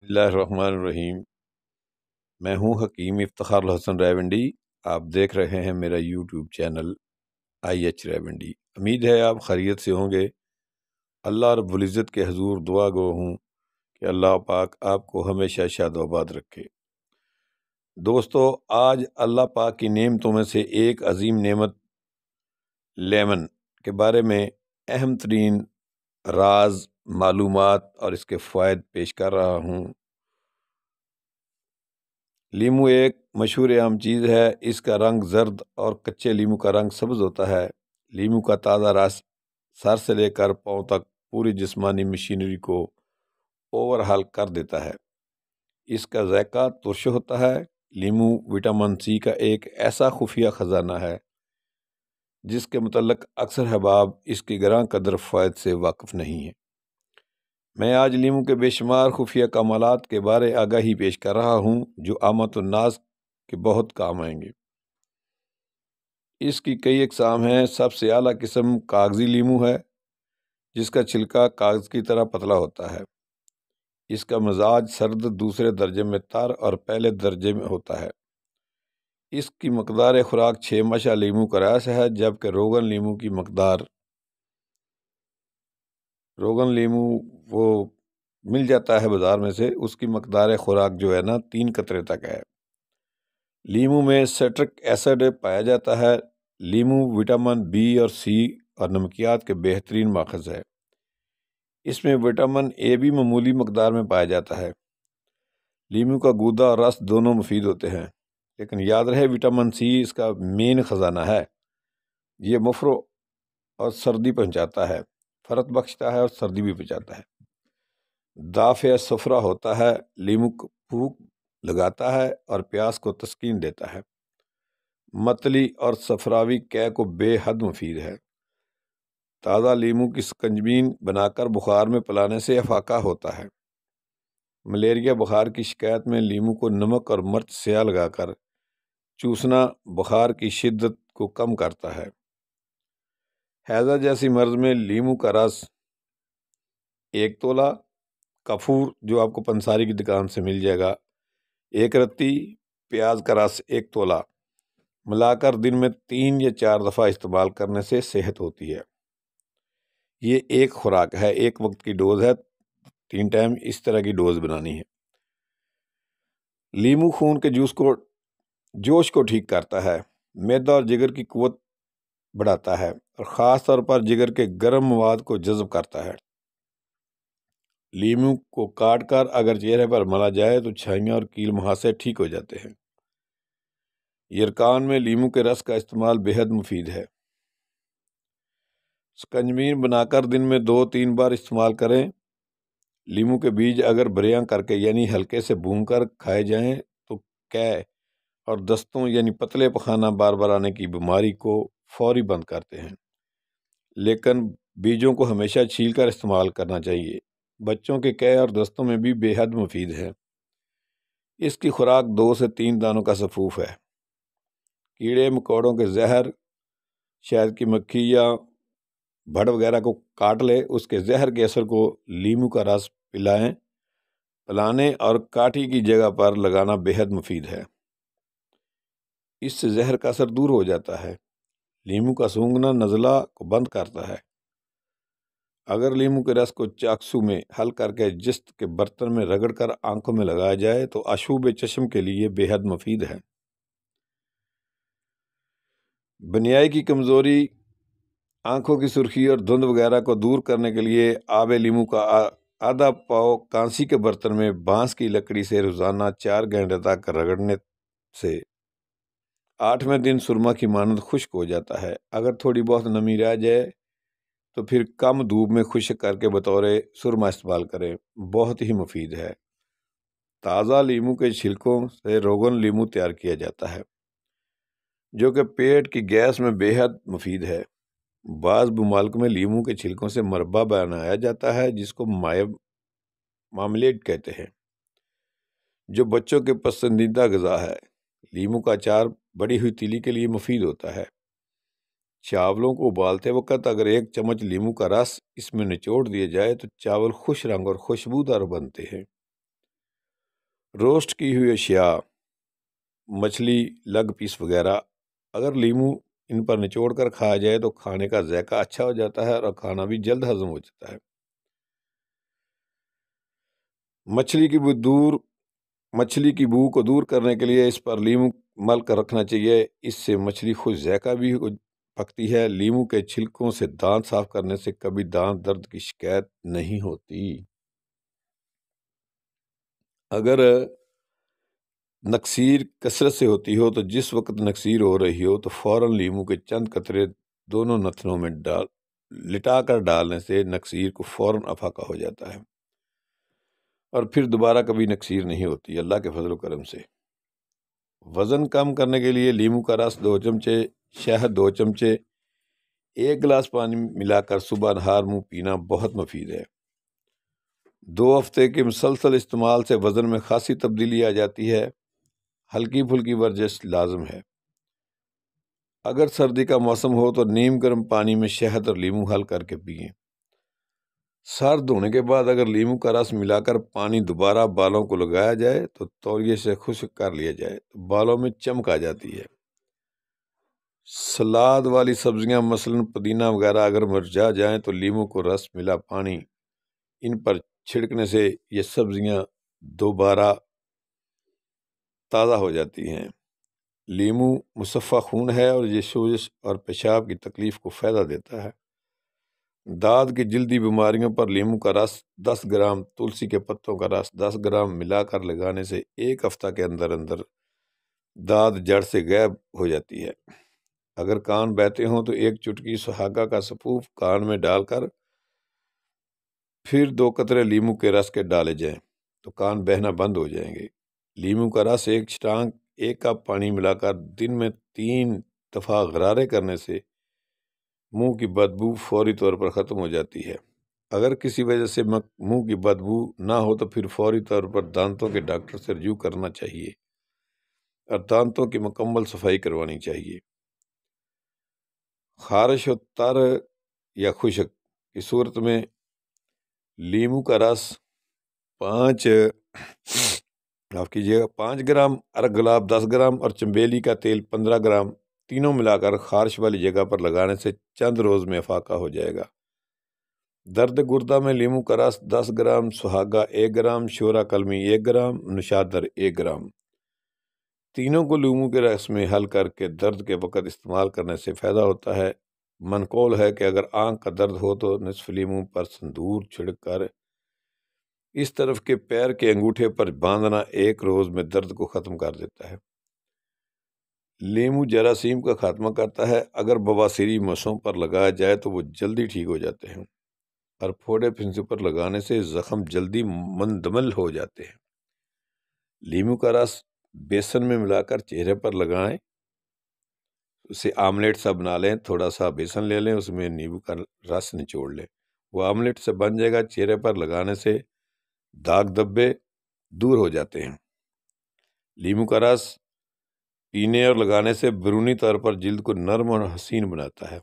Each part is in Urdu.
بسم اللہ الرحمن الرحیم۔ میں ہوں حکیم افتخار الحسن ریونڈی۔ آپ دیکھ رہے ہیں میرا یوٹیوب چینل IH ریونڈی۔ امید ہے آپ خیریت سے ہوں گے۔ اللہ رب العزت کے حضور دعا گو ہوں کہ اللہ پاک آپ کو ہمیشہ شاد و آباد رکھے۔ دوستو، آج اللہ پاک کی نعمتوں میں سے ایک عظیم نعمت لیمن کے بارے میں اہم ترین راز، معلومات اور اس کے فوائد پیش کر رہا ہوں۔ لیمو ایک مشہور عام چیز ہے۔ اس کا رنگ زرد اور کچے لیمو کا رنگ سبز ہوتا ہے۔ لیمو کا تازہ رس سر سے لے کر پاؤں تک پوری جسمانی مشینری کو اوور ہال کر دیتا ہے۔ اس کا ذائقہ ترش ہوتا ہے۔ لیمو وٹامن C کا ایک ایسا خفیہ خزانہ ہے جس کے متعلق اکثر احباب اس کی گراں قدر فوائد سے واقف نہیں ہیں۔ میں آج لیمو کے بے شمار خفیہ کمالات کے بارے آگاہی پیش کر رہا ہوں جو عامت الناس کے بہت کام آئیں گے۔ اس کی کئی اقسام ہیں۔ سب سے اعلیٰ قسم کاغذی لیمو ہے جس کا چھلکا کاغذ کی طرح پتلا ہوتا ہے۔ اس کا مزاج سرد، دوسرے درجے میں تر اور پہلے درجے میں ہوتا ہے۔ اس کی مقدار خوراک 6 مشا لیمو کا رس ہے، جبکہ روغن لیمو وہ مل جاتا ہے بازار میں سے، اس کی مقدار خوراک جو ہے نا 3 قطرے تک ہے۔ لیمو میں سٹرک ایسڈ پایا جاتا ہے۔ لیمو وٹامن B اور C اور نمکیات کے بہترین ماخذ ہے۔ اس میں وٹامن A بھی معمولی مقدار میں پایا جاتا ہے۔ لیمو کا گودا اور رس دونوں مفید ہوتے ہیں، لیکن یاد رہے وٹامن C اس کا مین خزانہ ہے۔ یہ مفرو اور سردی پہنچاتا ہے، فرت بخشتا ہے اور سردی بھی پہنچاتا ہے۔ دافع صفرا ہوتا ہے۔ لیمو کو بھوک لگاتا ہے اور پیاس کو تسکین دیتا ہے۔ متلی اور صفراوی قے کو بے حد مفید ہے۔ تازہ لیمو کی سکنجبین بنا کر بخار میں پلانے سے افاقہ ہوتا ہے۔ ملیریا بخار کی شکایت میں لیمو کو نمک اور مرچ سیاہ لگا کر چوسنا بخار کی شدت کو کم کرتا ہے۔ ہیضہ جیسی مرض میں لیمو کا رس 1 تولہ، کافور جو آپ کو پنساری کی دکان سے مل جائے گا 1 رتی، پیاز کا رس 1 تولہ ملا کر دن میں 3 یا 4 دفعہ استعمال کرنے سے صحت ہوتی ہے۔ یہ ایک خوراک ہے، ایک وقت کی ڈوز ہے، 3 ٹائم اس طرح کی ڈوز بنانی ہے۔ لیمو خون کے جوش کو ٹھیک کرتا ہے، معدہ اور جگر کی قوت بڑھاتا ہے اور خاص طور پر جگر کے گرم مواد کو جذب کرتا ہے۔ لیمو کو کاٹ کر اگر چہرے پر ملا جائے تو چھائیاں اور کیل مہاسے ٹھیک ہو جاتے ہیں۔ یرکان میں لیمو کے رس کا استعمال بے حد مفید ہے۔ سکنجبین بنا کر دن میں 2-3 بار استعمال کریں۔ لیمو کے بیج اگر بریاں کر کے یعنی ہلکے سے بھون کر کھائے جائیں تو قے اور دستوں یعنی پتلے پخانہ بار بار آنے کی بیماری کو فوری بند کرتے ہیں، لیکن بیجوں کو ہمیشہ چھیل کر استعمال کرنا چاہیے۔ بچوں کے قے اور دستوں میں بھی بے حد مفید ہے۔ اس کی خوراک 2 سے 3 دانوں کا سفوف ہے۔ کیڑے مکوڑوں کے زہر، شہد کی مکھی یا بھڑ وغیرہ کو کاٹ لے، اس کے زہر کے اثر کو لیمو کا رس پلانے اور کاٹی کی جگہ پر لگانا بے حد مفید ہے۔ اس سے زہر کا اثر دور ہو جاتا ہے۔ لیمو کا سونگھنا نزلہ کو بند کرتا ہے۔ اگر لیمو کے رس کو چاقسو میں حل کر کے جست کے برتن میں رگڑ کر آنکھوں میں لگایا جائے تو آشوب چشم کے لیے بے حد مفید ہے۔ بنیائی کی کمزوری، آنکھوں کی سرخی اور دھند وغیرہ کو دور کرنے کے لیے آب لیمو کا آدھا پاؤ کانسی کے برتن میں بانس کی لکڑی سے روزانہ 4 گھنٹے تک رگڑنے سے 8ویں دن سرما کی مانند خشک ہو جاتا ہے۔ اگر تھوڑی بہت نمی رہ جائے تو پھر کم دھوپ میں خشک کر کے بطور سرما استعمال کریں، بہت ہی مفید ہے۔ تازہ لیمو کے چھلکوں سے روغن لیمو تیار کیا جاتا ہے جو کہ پیٹ کی گیس میں بے حد مفید ہے۔ بعض ممالک میں لیمو کے چھلکوں سے مربع بنایا جاتا ہے جس کو مارملیڈ کہتے ہیں، جو بچوں کے پسندیدہ غذا ہے۔ لیمو کا اچار بڑی ہوئی تیلی کے لیے مفید ہوتا ہے۔ چاولوں کو ابالتے وقت اگر 1 چمچ لیمو کا رس اس میں نچوڑ دیا جائے تو چاول خوش رنگ اور خوشبودار بنتے ہیں۔ روسٹ کی ہوئی اشیاء، مچھلی، لگ پیس وغیرہ، اگر لیمو ان پر نچوڑ کر کھایا جائے تو کھانے کا ذائقہ اچھا ہو جاتا ہے اور کھانا بھی جلد ہضم ہو جاتا ہے۔ مچھلی کی بو کو دور کرنے کے لیے اس پر لیمو مل کر رکھنا چاہیے، اس سے مچھلی خوش ذائقہ بھی پکتی ہے۔ لیمو کے چھلکوں سے دانت صاف کرنے سے کبھی دانت درد کی شکایت نہیں ہوتی۔ اگر نکسیر کثرت سے ہوتی ہو تو جس وقت نکسیر ہو رہی ہو تو فوراً لیمو کے چند قطرے دونوں نتنوں میں لٹا کر ڈالنے سے نکسیر کو فوراً افاقہ ہو جاتا ہے اور پھر دوبارہ کبھی نکسیر نہیں ہوتی، اللہ کے فضل و کرم سے۔ وزن کم کرنے کے لیے لیمو کا رس 2 چمچے، شہد 2 چمچے، 1 گلاس پانی ملا کر صبح نہار منہ پینا بہت مفید ہے۔ 2 ہفتے کے مسلسل استعمال سے وزن میں خاصی تبدیلی آ جاتی ہے۔ ہلکی پھلکی ورزش لازم ہے۔ اگر سردی کا موسم ہو تو نیم گرم پانی میں شہد اور لیمو حل کر کے پئیں۔ سر دھونے کے بعد اگر لیمو کا رس ملا کر پانی دوبارہ بالوں کو لگایا جائے تو تولیے سے خشک کر لیا جائے تو بالوں میں چمک آ جاتی ہے۔ سلاد والی سبزیاں مثلاً پودینہ وغیرہ اگر مرجھا جائیں تو لیمو کو رس ملا پانی ان پر چھڑکنے سے یہ سبزیاں دوبارہ تازہ ہو جاتی ہیں۔ لیمو مصفہ خون ہے اور یہ سوزش اور پیشاب کی تکلیف کو فائدہ دیتا ہے۔ دانت کی جلدی بیماریوں پر لیمو کا رس 10 گرام، تلسی کے پتوں کا رس 10 گرام ملا کر لگانے سے 1 ہفتہ کے اندر دانت جڑ سے غائب ہو جاتی ہے۔ اگر کان بہتے ہوں تو 1 چٹکی سہاگہ کا سفوف کان میں ڈال کر پھر 2 قطرے لیمو کے رس کے ڈالے جائیں تو کان بہنا بند ہو جائیں گے۔ لیمو کا رس 1 چھٹانک 1 کپ پانی ملا کر دن میں 3 دفعہ غرارے کرنے سے منہ کی بدبو فوری طور پر ختم ہو جاتی ہے۔ اگر کسی وجہ سے منہ کی بدبو نہ ہو تو پھر فوری طور پر دانتوں کے ڈاکٹر سے رجوع کرنا چاہیے اور دانتوں کی مکمل صفائی کروانی چاہیے۔ خارش و تر یا خشک کی صورت میں لیمو کا رس 5 گرام، ارگ گلاب 10 گرام اور چنبیلی کا تیل 15 گرام تینوں ملا کر خارش والی جگہ پر لگانے سے چند روز میں افاقہ ہو جائے گا۔ درد گردہ میں لیمو کا رس 10 گرام، سہاگہ 1 گرام، شورا کلمی 1 گرام، نشادر 1 گرام، تینوں کو لیمو کے رس میں حل کر کے درد کے وقت استعمال کرنے سے فائدہ ہوتا ہے۔ منقول ہے کہ اگر آنکھ کا درد ہو تو نصف لیمو پر سندور چھڑک کر اس طرف کے پیر کے انگوٹھے پر باندھنا 1 روز میں درد کو ختم کر دیتا ہے۔ لیمو جراثیم کا خاتمہ کرتا ہے۔ اگر بواسیری مسوں پر لگایا جائے تو وہ جلدی ٹھیک ہو جاتے ہیں اور پھوڑے پھنسے پر لگانے سے زخم جلدی مندمل ہو جاتے ہیں۔ لیمو کا رس بیسن میں ملا کر چہرے پر لگائیں، اسے آملیٹ سا بنا لیں، تھوڑا سا بیسن لے لیں، اس میں نیمبو کا رس نچوڑ لیں، وہ آملیٹ سے بن جائے گا۔ چہرے پر لگانے سے داغ دبے دور ہو جاتے ہیں۔ لیمو کا رس پینے اور لگانے سے بیرونی طور پر جلد کو نرم اور حسین بناتا ہے۔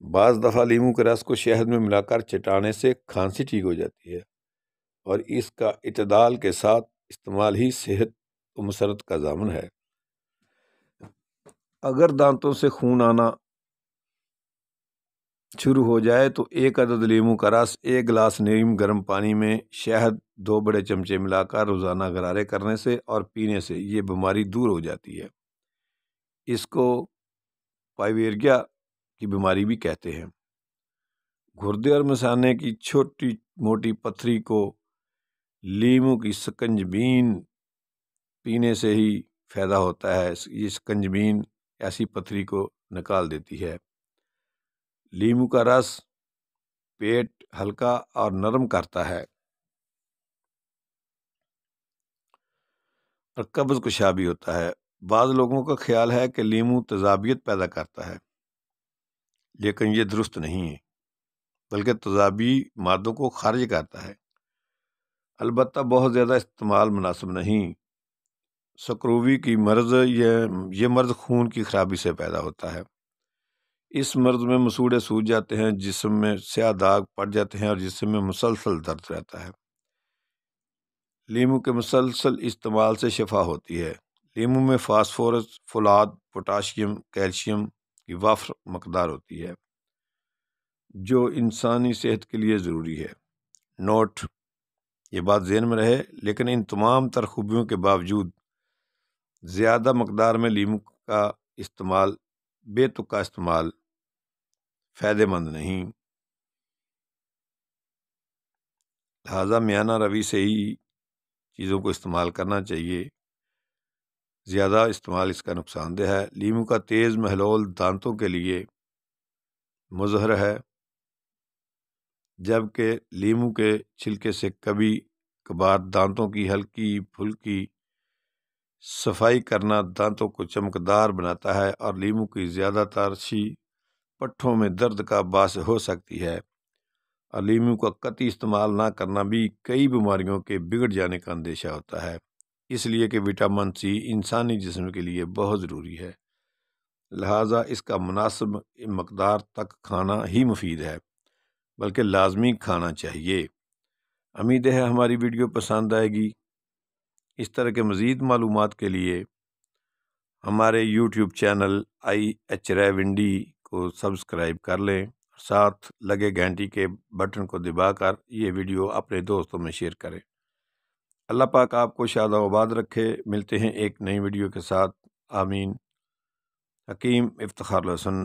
بعض دفعہ لیمو کے رس کو شہد میں ملا کر چٹانے سے کھانسی ٹھیک ہو جاتی ہے اور اس کا اعتدال کے ساتھ استعمال ہی صحت و مسرت کا ضامن ہے۔ اگر دانتوں سے خون آنا شروع ہو جائے تو 1 عدد لیمو کا رس 1 گلاس نیم گرم پانی میں شہد 2 بڑے چمچے ملا کر روزانہ غرارے کرنے سے اور پینے سے یہ بیماری دور ہو جاتی ہے۔ اس کو پائیویریا کی بیماری بھی کہتے ہیں۔ گردے اور مثانے کی چھوٹی موٹی پتھری کو لیمو کی سکنجبین پینے سے ہی فائدہ ہوتا ہے۔ یہ سکنجبین ایسی پتھری کو نکال دیتی ہے۔ لیمو کا رس پیٹ ہلکا اور نرم کرتا ہے اور قبض کشا بھی ہوتا ہے۔ بعض لوگوں کا خیال ہے کہ لیمو تیزابیت پیدا کرتا ہے، لیکن یہ درست نہیں ہے، بلکہ تیزابی مادوں کو خارج کرتا ہے۔ البتہ بہت زیادہ استعمال مناسب نہیں۔ سکروی کی مرض، یہ مرض خون کی خرابی سے پیدا ہوتا ہے۔ اس مرض میں مسوڑے سوج جاتے ہیں، جسم میں سیاہ داغ پڑ جاتے ہیں اور جسم میں مسلسل درد رہتا ہے۔ لیمو کے مسلسل استعمال سے شفا ہوتی ہے۔ لیمو میں فاسفورس، فولاد، پوٹاشیم، کیلشیم کی وافر مقدار ہوتی ہے جو انسانی صحت کے لیے ضروری ہے۔ نوٹ: یہ بات ذہن میں رہے، لیکن ان تمام تر خوبیوں کے باوجود زیادہ مقدار میں لیمو کا استعمال، بے تکا استعمال فائدہ مند نہیں، لہذا میانہ روی سے ہی چیزوں کو استعمال کرنا چاہیے۔ زیادہ استعمال اس کا نقصان دہ ہے۔ لیمو کا تیز محلول دانتوں کے لیے مضر ہے، جبکہ لیمو کے چھلکے سے کبھی کبھار دانتوں کی ہلکی پھلکی صفائی کرنا دانتوں کو چمکدار بناتا ہے، اور لیمو کی زیادہ ترشی پٹھوں میں درد کا باعث ہو سکتی ہے، اور لیمو کا قطعی استعمال نہ کرنا بھی کئی بیماریوں کے بگڑ جانے کا اندیشہ ہوتا ہے، اس لیے کہ وٹامن سی انسانی جسم کے لیے بہت ضروری ہے، لہٰذا اس کا مناسب مقدار تک کھانا ہی مفید ہے، بلکہ لازمی کھانا چاہیے۔ امید ہے ہماری ویڈیو پسند آئے گی۔ اس طرح کے مزید معلومات کے لیے ہمارے یوٹیوب چینل IH ریونڈی کو سبسکرائب کر لیں، ساتھ لگے گھنٹی کے بٹن کو دبا کر یہ ویڈیو اپنے دوستوں میں شیئر کریں۔ اللہ پاک آپ کو شاد و آباد رکھے۔ ملتے ہیں ایک نئی ویڈیو کے ساتھ۔ آمین۔ حکیم افتخار الحسن۔